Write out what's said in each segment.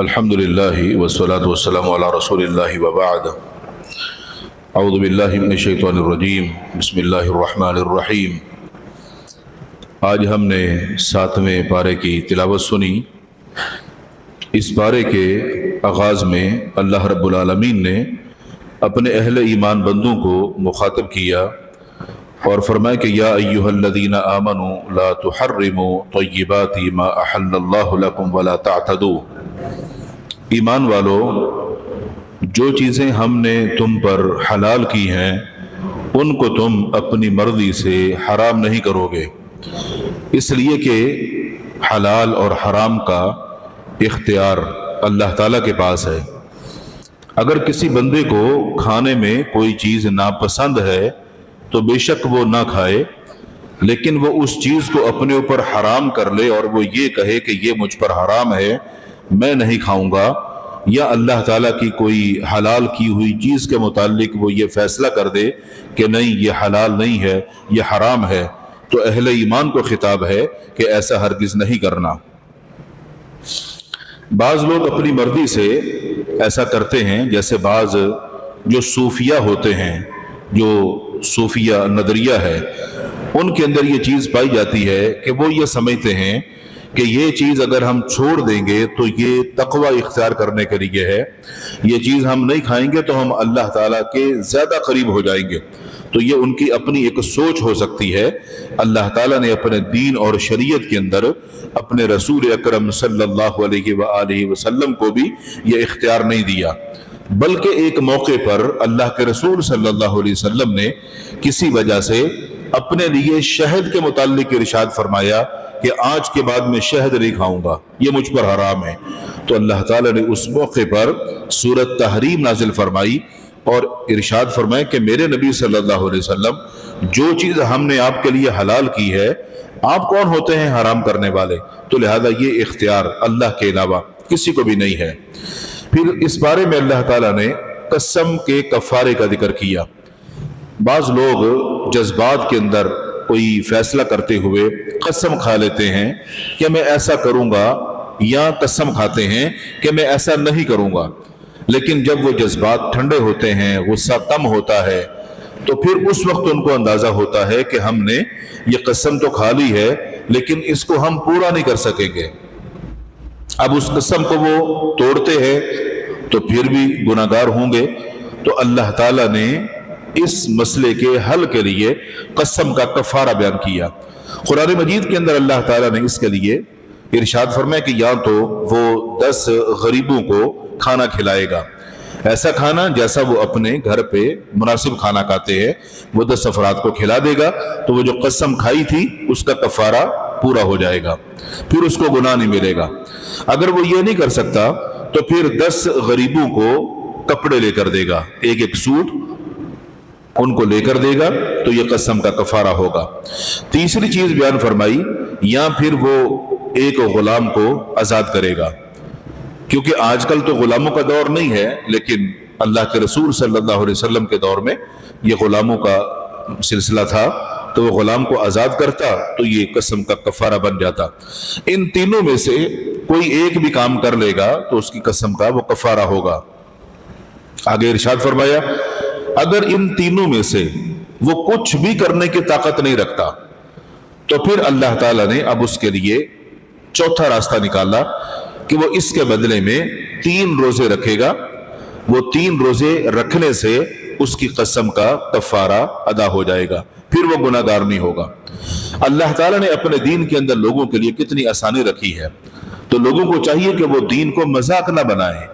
الحمد للہ والصلاة والسلام علی رسول اللہ وبعد اعوذ باللہ من الشیطان الرجیم بسم اللہ الرحمن الرحیم۔ آج ہم نے 7ویں پارے کی تلاوت سنی۔ اس پارے کے آغاز میں اللہ رب العالمین نے اپنے اہل ایمان بندوں کو مخاطب کیا اور فرمایا کہ یا ایھا الذین آمنوا لا تحرموا طیبات ما احل اللہ لکم ولا تعتدوا۔ ایمان والو، جو چیزیں ہم نے تم پر حلال کی ہیں ان کو تم اپنی مرضی سے حرام نہیں کرو گے، اس لیے کہ حلال اور حرام کا اختیار اللہ تعالیٰ کے پاس ہے۔ اگر کسی بندے کو کھانے میں کوئی چیز ناپسند ہے تو بے شک وہ نہ کھائے، لیکن وہ اس چیز کو اپنے اوپر حرام کر لے اور وہ یہ کہے کہ یہ مجھ پر حرام ہے، میں نہیں کھاؤں گا، یا اللہ تعالیٰ کی کوئی حلال کی ہوئی چیز کے متعلق وہ یہ فیصلہ کر دے کہ نہیں یہ حلال نہیں ہے، یہ حرام ہے، تو اہل ایمان کو خطاب ہے کہ ایسا ہرگز نہیں کرنا۔ بعض لوگ اپنی مرضی سے ایسا کرتے ہیں، جیسے بعض جو صوفیہ ہوتے ہیں، جو صوفیہ نظریہ ہے، ان کے اندر یہ چیز پائی جاتی ہے کہ وہ یہ سمجھتے ہیں کہ یہ چیز اگر ہم چھوڑ دیں گے تو یہ تقوی اختیار کرنے کے لیے ہے، یہ چیز ہم نہیں کھائیں گے تو ہم اللہ تعالیٰ کے زیادہ قریب ہو جائیں گے۔ تو یہ ان کی اپنی ایک سوچ ہو سکتی ہے۔ اللہ تعالیٰ نے اپنے دین اور شریعت کے اندر اپنے رسول اکرم صلی اللہ علیہ وآلہ وسلم کو بھی یہ اختیار نہیں دیا، بلکہ ایک موقع پر اللہ کے رسول صلی اللہ علیہ وسلم نے کسی وجہ سے اپنے لیے شہد کے متعلق ارشاد فرمایا کہ آج کے بعد میں شہد نہیں کھاؤں گا، یہ مجھ پر حرام ہے۔ تو اللہ تعالیٰ نے اس موقع پر سورۃ تحریم نازل فرمائی اور ارشاد فرمایا کہ میرے نبی صلی اللہ علیہ وسلم، جو چیز ہم نے آپ کے لیے حلال کی ہے، آپ کون ہوتے ہیں حرام کرنے والے؟ تو لہذا یہ اختیار اللہ کے علاوہ کسی کو بھی نہیں ہے۔ پھر اس بارے میں اللہ تعالیٰ نے قسم کے کفارے کا ذکر کیا۔ بعض لوگ جذبات کے اندر کوئی فیصلہ کرتے ہوئے قسم کھا لیتے ہیں کہ میں ایسا کروں گا، یا قسم کھاتے ہیں کہ میں ایسا نہیں کروں گا، لیکن جب وہ جذبات ٹھنڈے ہوتے ہیں، غصہ کم ہوتا ہے، تو پھر اس وقت ان کو اندازہ ہوتا ہے کہ ہم نے یہ قسم تو کھا لی ہے لیکن اس کو ہم پورا نہیں کر سکیں گے۔ اب اس قسم کو وہ توڑتے ہیں تو پھر بھی گناہگار ہوں گے۔ تو اللہ تعالیٰ نے اس مسئلے کے حل کے لیے قسم کا کفارہ بیان کیا۔ قرآن مجید کے اندر اللہ تعالیٰ نے اس کے لیے ارشاد فرمایا کہ یا تو وہ 10 غریبوں کو کھانا کھلائے گا، ایسا کھانا جیسا وہ اپنے گھر پہ مناسب کھانا کھاتے ہیں، وہ 10 افراد کو کھلا دے گا، تو وہ جو قسم کھائی تھی اس کا کفارہ پورا ہو جائے گا، پھر اس کو گناہ نہیں ملے گا۔ اگر وہ یہ نہیں کر سکتا تو پھر 10 غریبوں کو کپڑے لے کر دے گا، ایک سوٹ ان کو لے کر دے گا، تو یہ قسم کا کفارہ ہوگا۔ تیسری چیز بیان فرمائی، یا پھر وہ ایک غلام کو آزاد کرے گا، کیونکہ آج کل تو غلاموں کا دور نہیں ہے، لیکن اللہ کے رسول صلی اللہ علیہ وسلم کے دور میں یہ غلاموں کا سلسلہ تھا، تو وہ غلام کو آزاد کرتا تو یہ قسم کا کفارہ بن جاتا۔ ان تینوں میں سے کوئی ایک بھی کام کر لے گا تو اس کی قسم کا وہ کفارہ ہوگا۔ آگے ارشاد فرمایا اگر ان تینوں میں سے وہ کچھ بھی کرنے کی طاقت نہیں رکھتا تو پھر اللہ تعالیٰ نے اب اس کے لیے چوتھا راستہ نکالا کہ وہ اس کے بدلے میں 3 روزے رکھے گا، وہ 3 روزے رکھنے سے اس کی قسم کا کفارہ ادا ہو جائے گا، پھر وہ گناہگار نہیں ہوگا۔ اللہ تعالیٰ نے اپنے دین کے اندر لوگوں کے لیے کتنی آسانی رکھی ہے، تو لوگوں کو چاہیے کہ وہ دین کو مذاق نہ بنائیں۔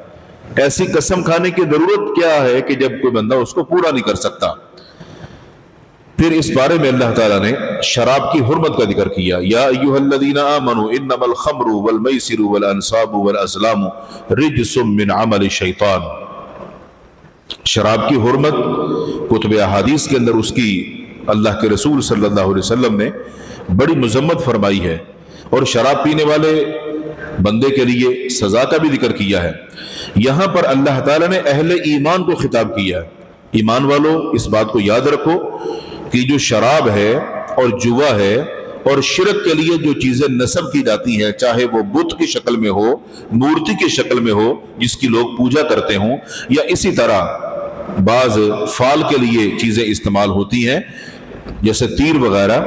ایسی قسم کھانے کی ضرورت کیا ہے کہ جب کوئی بندہ اس کو پورا نہیں کر سکتا۔ پھر اس بارے میں اللہ تعالیٰ نے شراب کی حرمت کا ذکر کیا، یا ایھا الذین آمنوا انما الخمر والمیسر والانصاب والازلام رجس من عمل الشیطان۔ شراب کی حرمت کتب احادیث کے اندر اس کی اللہ کے رسول صلی اللہ علیہ وسلم نے بڑی مذمت فرمائی ہے، اور شراب پینے والے بندے کے لیے سزا کا بھی ذکر کیا ہے۔ یہاں پر اللہ تعالیٰ نے اہل ایمان کو خطاب کیا ہے، ایمان والو اس بات کو یاد رکھو کہ جو شراب ہے اور جوا ہے اور شرک کے لیے جو چیزیں نصب کی جاتی ہیں، چاہے وہ بت کی شکل میں ہو، مورتی کی شکل میں ہو جس کی لوگ پوجا کرتے ہوں، یا اسی طرح بعض فال کے لیے چیزیں استعمال ہوتی ہیں جیسے تیر وغیرہ،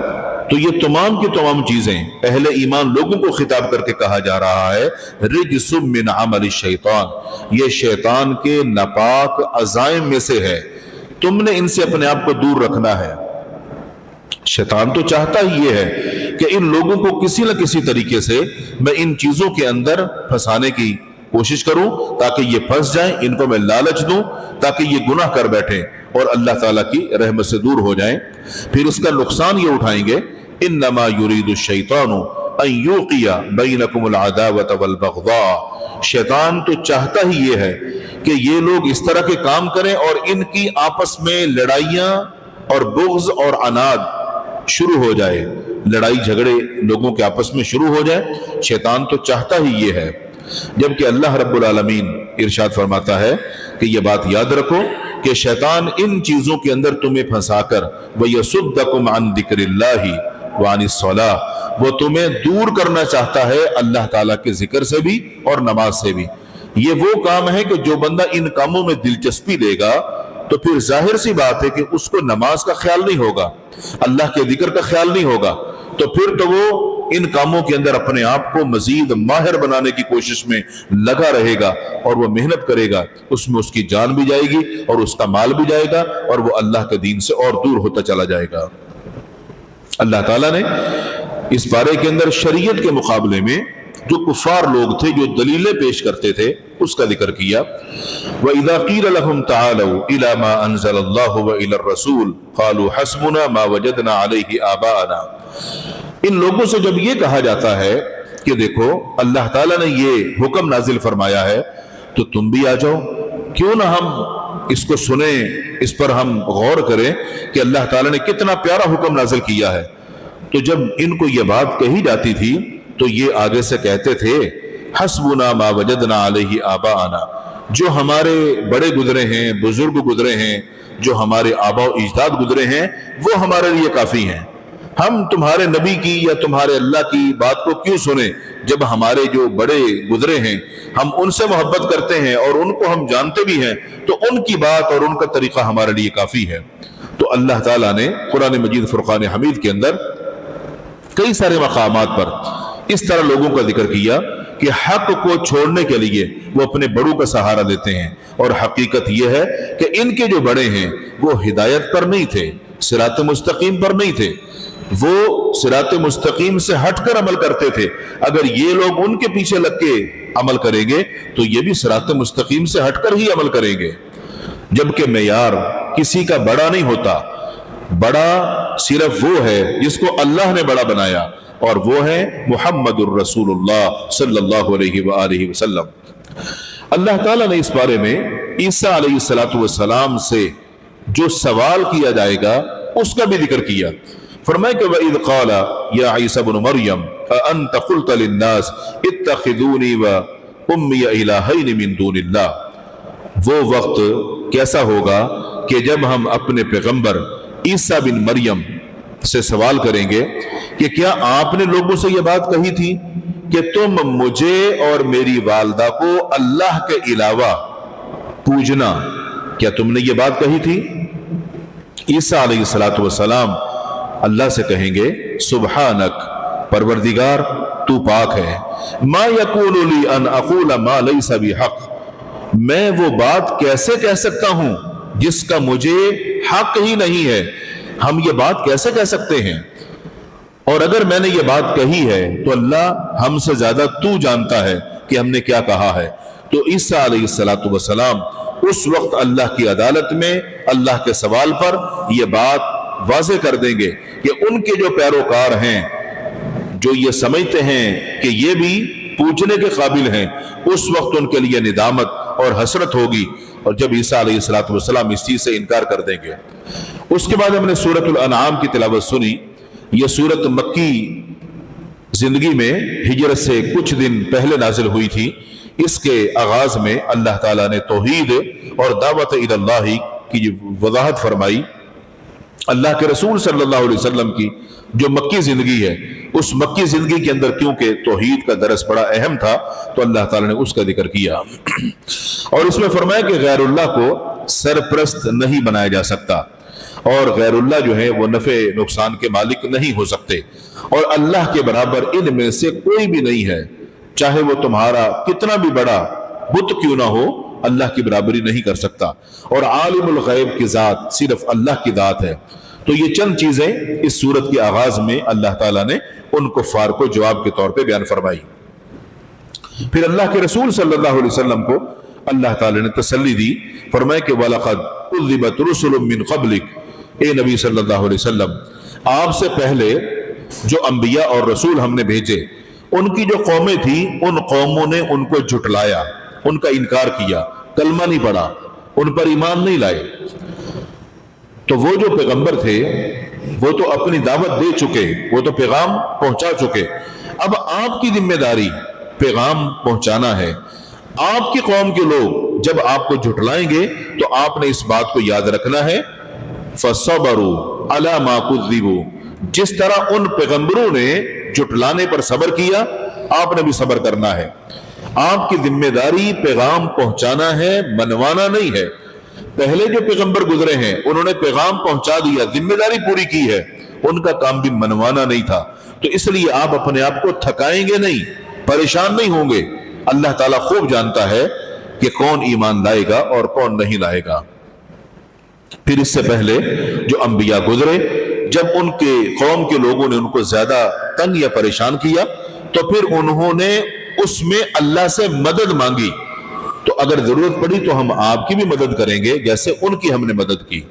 تو یہ تمام کی تمام چیزیں اہل ایمان لوگوں کو خطاب کر کے کہا جا رہا ہے رجس من عمل الشیطان، یہ شیطان کے ناپاک عزائم میں سے ہے، تم نے ان سے اپنے آپ کو دور رکھنا ہے۔ شیطان تو چاہتا ہی یہ ہے کہ ان لوگوں کو کسی نہ کسی طریقے سے میں ان چیزوں کے اندر پھنسانے کی کوشش کروں تاکہ یہ پھنس جائیں، ان کو میں لالچ دوں تاکہ یہ گناہ کر بیٹھیں اور اللہ تعالیٰ کی رحمت سے دور ہو جائیں، پھر اس کا نقصان یہ اٹھائیں گے۔ انما یرید الشیطان ان یوقع بینکم العداوۃ والبغضاء، شیطان تو چاہتا ہی یہ ہے کہ یہ لوگ اس طرح کے کام کریں اور ان کی آپس میں لڑائیاں اور بغض اور عناد شروع ہو جائے، لڑائی جھگڑے لوگوں کے آپس میں شروع ہو جائے، شیطان تو چاہتا ہی یہ ہے۔ جبکہ اللہ رب العالمین ارشاد فرماتا ہے کہ یہ بات یاد رکھو کہ شیطان ان چیزوں کے اندر تمہیں پھنسا کر وَيَصُدَّكُمْ عَنْ ذِكْرِ اللَّهِ وَعَنِ الصَّلَاةِ، وہ تمہیں دور کرنا چاہتا ہے اللہ تعالیٰ کے ذکر سے بھی اور نماز سے بھی۔ یہ وہ کام ہے کہ جو بندہ ان کاموں میں دلچسپی لے گا تو پھر ظاہر سی بات ہے کہ اس کو نماز کا خیال نہیں ہوگا، اللہ کے ذکر کا خیال نہیں ہوگا، تو پھر تو وہ ان کاموں کے اندر اپنے آپ کو مزید ماہر بنانے کی کوشش میں لگا رہے گا اور وہ محنت کرے گا، اس میں اس کی جان بھی جائے گی اور اس کا مال بھی جائے گا اور وہ اللہ کے دین سے اور دور ہوتا چلا جائے گا۔ اللہ تعالیٰ نے اس بارے کے اندر شریعت کے مقابلے میں جو کفار لوگ تھے جو دلیلیں پیش کرتے تھے اس کا ذکر کیا۔ وَإِذَا قِيلَ لَهُمْ تَعَالَوْا إِلَى مَا أَنزَلَ اللَّهُ وَإِلَى الرَّسُولِ قَالُوا حَسْبُنَا مَا وَجَدْنَا عَلَيْهِ آبَاءَنَا، ان لوگوں سے جب یہ کہا جاتا ہے کہ دیکھو اللہ تعالیٰ نے یہ حکم نازل فرمایا ہے تو تم بھی آ جاؤ، کیوں نہ ہم اس کو سنیں، اس پر ہم غور کریں کہ اللہ تعالیٰ نے کتنا پیارا حکم نازل کیا ہے۔ تو جب ان کو یہ بات کہی جاتی تھی تو یہ آگے سے کہتے تھے حسبنا ما وجدنا علیہ آباءنا، جو ہمارے بڑے گزرے ہیں، بزرگ گزرے ہیں، جو ہمارے آباء و اجداد گزرے ہیں وہ ہمارے لیے کافی ہیں، ہم تمہارے نبی کی یا تمہارے اللہ کی بات کو کیوں سنیں جب ہمارے جو بڑے گزرے ہیں ہم ان سے محبت کرتے ہیں اور ان کو ہم جانتے بھی ہیں، تو ان کی بات اور ان کا طریقہ ہمارے لیے کافی ہے۔ تو اللہ تعالیٰ نے قرآن مجید فرقان حمید کے اندر کئی سارے مقامات پر اس طرح لوگوں کا ذکر کیا کہ حق کو چھوڑنے کے لیے وہ اپنے بڑوں کا سہارا لیتے ہیں، اور حقیقت یہ ہے کہ ان کے جو بڑے ہیں وہ ہدایت پر نہیں تھے، صراط مستقیم پر نہیں تھے، وہ صراط مستقیم سے ہٹ کر عمل کرتے تھے۔ اگر یہ لوگ ان کے پیچھے لگ کے عمل کریں گے تو یہ بھی صراط مستقیم سے ہٹ کر ہی عمل کریں گے۔ جبکہ معیار کسی کا بڑا نہیں ہوتا، بڑا صرف وہ ہے جس کو اللہ نے بڑا بنایا، اور وہ ہے محمد الرسول اللہ صلی اللہ علیہ وآلہ وسلم۔ اللہ تعالیٰ نے اس بارے میں عیسیٰ علیہ السلام سے جو سوال کیا جائے گا اس کا بھی ذکر کیا۔ فرمایا کہ وَإِذْ قَالَ يَا عِيسَى ابْنُ مَرْيَمَ أَأَنْتَ قُلْتَ لِلنَّاسِ اتَّخِذُونِي وَأُمِّيَ إِلَٰهَيْنِ مِن دُونِ اللَّهِ، وہ وقت کیسا ہوگا کہ جب ہم اپنے پیغمبر عیسیٰ بن مریم سے سوال کریں گے کہ کیا آپ نے لوگوں سے یہ بات کہی تھی کہ تم مجھے اور میری والدہ کو اللہ کے علاوہ پوجنا، کیا تم نے یہ بات کہی تھی؟ عیسیٰ علیہ السلام اللہ سے کہیں گے سبحانک، پروردگار تو پاک ہے، ما یکون لی ان اقول ما لیس بحق، میں وہ بات کیسے کہہ سکتا ہوں جس کا مجھے حق ہی نہیں ہے، ہم یہ بات کیسے کہہ سکتے ہیں؟ اور اگر میں نے یہ بات کہی ہے تو اللہ ہم سے زیادہ تو جانتا ہے کہ ہم نے کیا کہا ہے۔ تو عیسیٰ علیہ السلام اس وقت اللہ کی عدالت میں اللہ کے سوال پر یہ بات واضح کر دیں گے کہ ان کے جو پیروکار ہیں جو یہ سمجھتے ہیں کہ یہ بھی پوچھنے کے قابل ہیں، اس وقت ان کے لیے ندامت اور حسرت ہوگی، اور جب عیسیٰ علیہ السلام اس چیز سے انکار کر دیں گے۔ اس کے بعد ہم نے سورۃ الانعام کی تلاوت سنی۔ یہ سورت مکی زندگی میں ہجرت سے کچھ دن پہلے نازل ہوئی تھی۔ اس کے آغاز میں اللہ تعالیٰ نے توحید اور دعوت الی اللہ کی وضاحت فرمائی، اللہ کے رسول صلی اللہ علیہ وسلم کی جو مکی زندگی ہے، اس مکی زندگی کے اندر کیونکہ توحید کا درس بڑا اہم تھا تو اللہ تعالیٰ نے اس کا ذکر کیا، اور اس میں فرمایا کہ غیر اللہ کو سرپرست نہیں بنایا جا سکتا، اور غیر اللہ جو ہے وہ نفع نقصان کے مالک نہیں ہو سکتے، اور اللہ کے برابر ان میں سے کوئی بھی نہیں ہے، چاہے وہ تمہارا کتنا بھی بڑا بت کیوں نہ ہو، اللہ کی برابری نہیں کر سکتا، اور عالم الغیب کی ذات صرف اللہ کی ذات ہے۔ تو یہ چند چیزیں اس سورت کے آغاز میں اللہ تعالیٰ نے ان کفار کو جواب کے طور پہ بیان فرمائی۔ پھر اللہ کے رسول صلی اللہ علیہ وسلم کو اللہ تعالیٰ نے تسلی دی، فرمایا کہ وَلَقَدْ كُذِّبَتْ رُسُلٌ مِّن قَبْلِكَ، اے نبی صلی اللہ علیہ وسلم آپ سے پہلے جو انبیاء اور رسول ہم نے بھیجے، ان کی جو قومیں تھیں ان قوموں نے ان کو جھٹلایا، ان کا انکار کیا، کلمہ نہیں پڑھا، ان پر ایمان نہیں لائے۔ تو وہ جو پیغمبر تھے وہ تو اپنی دعوت دے چکے، وہ تو پیغام پہنچا چکے، اب آپ کی ذمہ داری پیغام پہنچانا ہے۔ آپ کی قوم کے لوگ جب آپ کو جھٹلائیں گے تو آپ نے اس بات کو یاد رکھنا ہے، فَصَبَرُوا عَلَى مَا كُذِّبُوا، جس طرح ان پیغمبروں نے جھٹلانے پر صبر کیا آپ نے بھی صبر کرنا ہے۔ آپ کی ذمہ داری پیغام پہنچانا ہے، منوانا نہیں ہے۔ پہلے جو پیغمبر گزرے ہیں انہوں نے پیغام پہنچا دیا، ذمہ داری پوری کی ہے، ان کا کام بھی منوانا نہیں تھا، تو اس لیے آپ اپنے آپ کو تھکائیں گے نہیں، پریشان نہیں ہوں گے۔ اللہ تعالیٰ خوب جانتا ہے کہ کون ایمان لائے گا اور کون نہیں لائے گا۔ پھر اس سے پہلے جو انبیاء گزرے، جب ان کے قوم کے لوگوں نے ان کو زیادہ تنگ یا پریشان کیا تو پھر انہوں نے اس میں اللہ سے مدد مانگی، تو اگر ضرورت پڑی تو ہم آپ کی بھی مدد کریں گے جیسے ان کی ہم نے مدد کی۔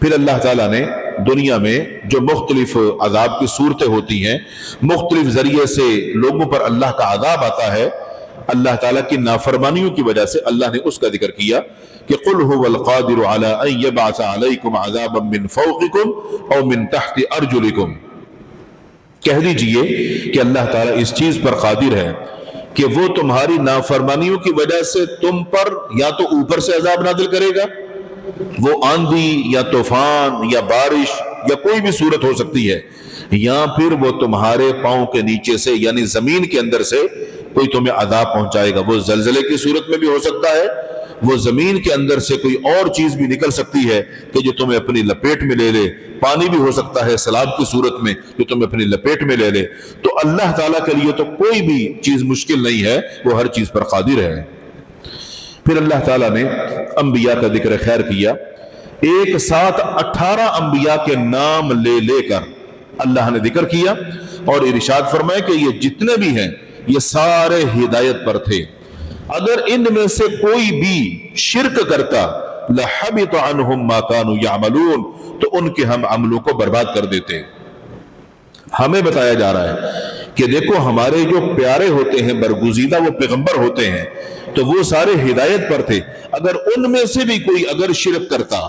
پھر اللہ تعالیٰ نے دنیا میں جو مختلف عذاب کی صورتیں ہوتی ہیں، مختلف ذریعے سے لوگوں پر اللہ کا عذاب آتا ہے، اللہ تعالیٰ کی نافرمانیوں کی وجہ سے اللہ نے اس کا ذکر کیا کہ قُلْ هُوَ الْقَادِرُ عَلَىٰ أَن يَبْعَثَ عَلَيْكُمْ عَذَابًا مِّن فَوْقِكُمْ أَوْ مِن تَحْتِ أَرْجُلِكُمْ، کہہ دیجئے کہ اللہ تعالیٰ اس چیز پر قادر ہے کہ وہ تمہاری نافرمانیوں کی وجہ سے تم پر یا تو اوپر سے عذاب نازل کرے گا، وہ آندھی یا طوفان یا بارش یا کوئی بھی صورت ہو سکتی ہے، یا پھر وہ تمہارے پاؤں کے نیچے سے یعنی زمین کے اندر سے کوئی تمہیں عذاب پہنچائے گا۔ وہ زلزلے کی صورت میں بھی ہو سکتا ہے، وہ زمین کے اندر سے کوئی اور چیز بھی نکل سکتی ہے کہ جو تمہیں اپنی لپیٹ میں لے لے، پانی بھی ہو سکتا ہے سیلاب کی صورت میں جو تمہیں اپنی لپیٹ میں لے لے۔ تو اللہ تعالیٰ کے لیے تو کوئی بھی چیز مشکل نہیں ہے، وہ ہر چیز پر قادر ہے۔ پھر اللہ تعالیٰ نے انبیاء کا ذکر خیر کیا، ایک ساتھ 18 انبیاء کے نام لے لے کر اللہ نے ذکر کیا اور ارشاد فرمایا کہ یہ جتنے بھی ہیں یہ سارے ہدایت پر تھے، اگر ان میں سے کوئی بھی شرک کرتا لَحَبِطَ عَنْهُمْ مَا كَانُوا يَعْمَلُونَ، تو ان کے ہم عملوں کو برباد کر دیتے۔ ہمیں بتایا جا رہا ہے کہ دیکھو ہمارے جو پیارے ہوتے ہیں برگزیدہ وہ پیغمبر ہوتے ہیں تو وہ سارے ہدایت پر تھے، اگر ان میں سے بھی کوئی اگر شرک کرتا،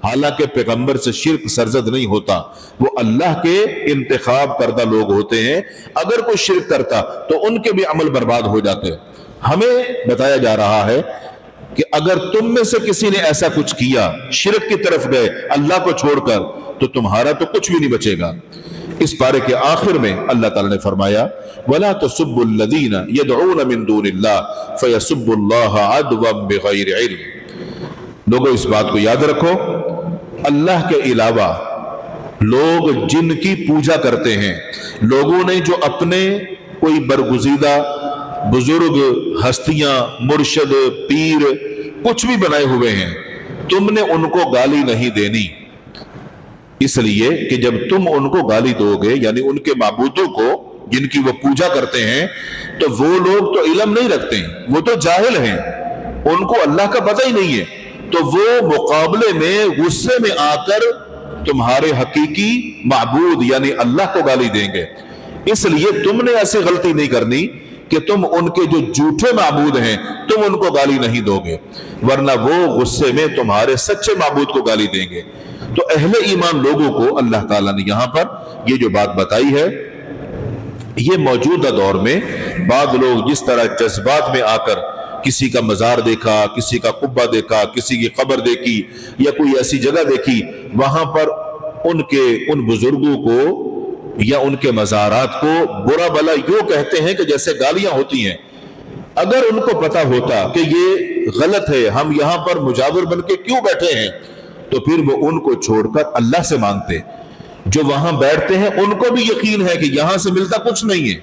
حالانکہ پیغمبر سے شرک سرزد نہیں ہوتا، وہ اللہ کے انتخاب کردہ لوگ ہوتے ہیں، اگر کوئی شرک کرتا تو ان کے بھی عمل برباد ہو جاتے۔ ہمیں بتایا جا رہا ہے کہ اگر تم میں سے کسی نے ایسا کچھ کیا، شرک کی طرف گئے اللہ کو چھوڑ کر، تو تمہارا تو کچھ بھی نہیں بچے گا۔ اس پارے کے آخر میں اللہ تعالیٰ نے فرمایا وَلَا تَسُبُّوا الَّذِينَ يَدْعُونَ مِن دُونِ اللَّهِ فَيَسُبُّوا اللَّهَ عَدْوًا بِغَيْرِ عِلْمٍ۔ لوگوں اس بات کو یاد رکھو، اللہ کے علاوہ لوگ جن کی پوجا کرتے ہیں، لوگوں نے جو اپنے کوئی برگزیدہ بزرگ ہستیاں مرشد پیر کچھ بھی بنائے ہوئے ہیں، تم نے ان کو گالی نہیں دینی، اس لیے کہ جب تم ان کو گالی دو گے یعنی ان کے معبودوں کو جن کی وہ پوجا کرتے ہیں، تو وہ لوگ تو علم نہیں رکھتے ہیں، وہ تو جاہل ہیں، ان کو اللہ کا پتہ ہی نہیں ہے، تو وہ مقابلے میں غصے میں آ کر تمہارے حقیقی معبود یعنی اللہ کو گالی دیں گے۔ اس لیے تم نے ایسی غلطی نہیں کرنی کہ تم ان کے جو جھوٹے معبود ہیں تم ان کو گالی نہیں دو گے، ورنہ وہ غصے میں تمہارے سچے معبود کو گالی دیں گے۔ تو اہل ایمان لوگوں کو اللہ تعالیٰ نے یہاں پر یہ جو بات بتائی ہے، یہ موجودہ دور میں بعض لوگ جس طرح جذبات میں آ کر کسی کا مزار دیکھا، کسی کا قبہ دیکھا، کسی کی قبر دیکھی یا کوئی ایسی جگہ دیکھی، وہاں پر ان بزرگوں کو یا ان کے مزارات کو برا بلا یوں کہتے ہیں کہ جیسے گالیاں ہوتی ہیں. اگر ان کو پتا ہوتا کہ یہ غلط ہے، ہم یہاں پر مجاور بن کے کیوں بیٹھے ہیں، تو پھر وہ ان کو چھوڑ کر اللہ سے مانگتے. جو وہاں بیٹھتے ہیں ان کو بھی یقین ہے کہ یہاں سے ملتا کچھ نہیں ہے،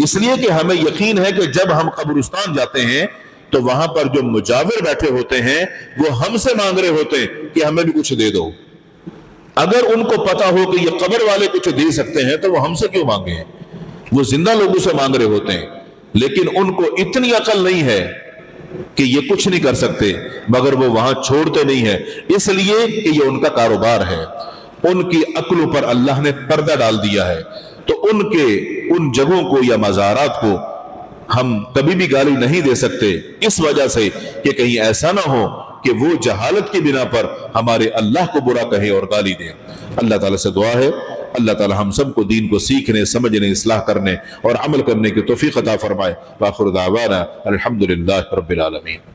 اس لیے کہ ہمیں یقین ہے کہ جب ہم قبرستان جاتے ہیں تو وہاں پر جو مجاور بیٹھے ہوتے ہیں وہ ہم سے مانگ رہے ہوتے ہیں کہ ہمیں بھی کچھ دے دو. اگر ان کو پتا ہو کہ یہ قبر والے کچھ دے سکتے ہیں تو وہ ہم سے کیوں مانگے ہیں؟ وہ زندہ لوگوں سے مانگ رہے ہوتے ہیں. لیکن ان کو اتنی عقل نہیں ہے کہ یہ کچھ نہیں کر سکتے، مگر وہ وہاں چھوڑتے نہیں ہیں، اس لیے کہ یہ ان کا کاروبار ہے. ان کی عقلوں پر اللہ نے پردہ ڈال دیا ہے. تو ان جگہوں کو یا مزارات کو ہم کبھی بھی گالی نہیں دے سکتے، اس وجہ سے کہ کہیں ایسا نہ ہو کہ وہ جہالت کی بنا پر ہمارے اللہ کو برا کہے اور گالی دے. اللہ تعالیٰ سے دعا ہے اللہ تعالیٰ ہم سب کو دین کو سیکھنے، سمجھنے، اصلاح کرنے اور عمل کرنے کی توفیق عطا فرمائے. وآخر دعوانا الحمدللہ رب العالمین.